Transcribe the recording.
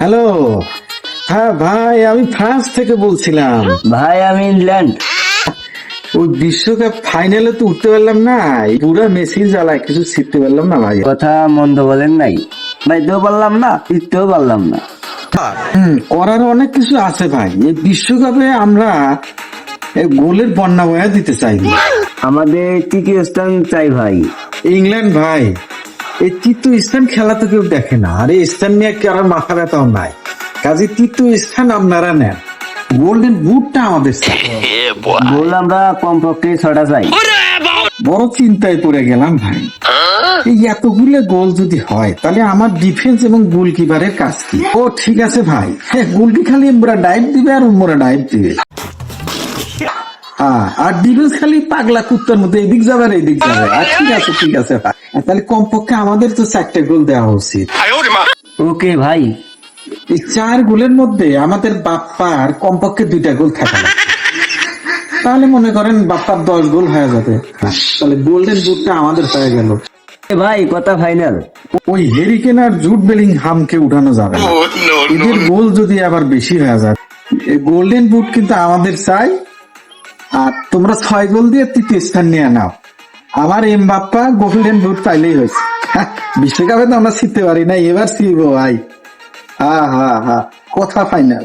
Hello. হ্যাঁ ভাই, আমি ফ্রান্স থেকে বলছিলাম। ভাই আমি ইংল্যান্ড। ওই বিশ্বকাপ ফাইনালে তো উঠতে পারলাম না, পুরা মেসি জ্বালায় কিছু শিখতে পারলাম না ভাই। কথা মন্দ বলেন নাই, যাইতেও পারলাম না, ফিরতেও পারলাম না। করার অনেক কিছু আছে ভাই। এই বিশ্বকাপে আমরা এই গোলের বন্যা বয়া দিতে চাই। আমাদের তৃতীয় স্থান চাই ভাই। ইংল্যান্ড ভাই, এই তৃতীয় স্থান খেলা তো কেউ দেখে না, আর এই স্থান নিয়ে কারোর মাথা ব্যথাও নাই। কাজে তৃতীয় স্থান আপনারা নেন, গোল্ডেন বুটটা আমাদের চাই। গোল আমরা কমপক্ষে 6টা চাই। বড় চিন্তায় পড়ে গেলাম ভাই। এই এতগুলো গোল যদি হয় তাহলে আমার ডিফেন্স এবং গোলকিপারের কাজ কি? ও ঠিক আছে ভাই, গোলকি খালি মোরা ডাইভ দিবে আর মোরা ডাইভ দিবে। আর ডিফেন্স খালি পাগলা কুত্তার মতো এদিক যাবে আর এদিক যাবে। আর ঠিক আছে ভাই, তাহলে কমপক্ষে আমাদের তো 4টে গোল দেওয়া উচিত। ওকে ভাই। এই 4 গোলের মধ্যে আমাদের বাপ্পার কমপক্ষে 2টা গোল থাকা লাগবে। তাহলে মনে করেন বাপ্পার 10 গোল হয়ে যাবে। তাহলে গোল্ডেন বুটটা আমাদের হয়ে গেল। ভাই কথা ফাইনাল। ওই হেরিকেন আর জুড বেলিংহামকে উঠানো যাবে না। এদের গোল যদি আবার বেশি হয়ে যায়, গোল্ডেন বুট কিন্তু আমাদের চাই। আর তোমরা 6 গোল দিয়ে তৃতীয় স্থান নিয়ে নাও। আমার এমবাপ্পা গোল্ডেন বুট পাইলেই হয়েছে। বিশ্বকাপে তো আমরা জিততে পারি না, এবার জিতবো ভাই। হ্যাঁ, কথা ফাইনাল।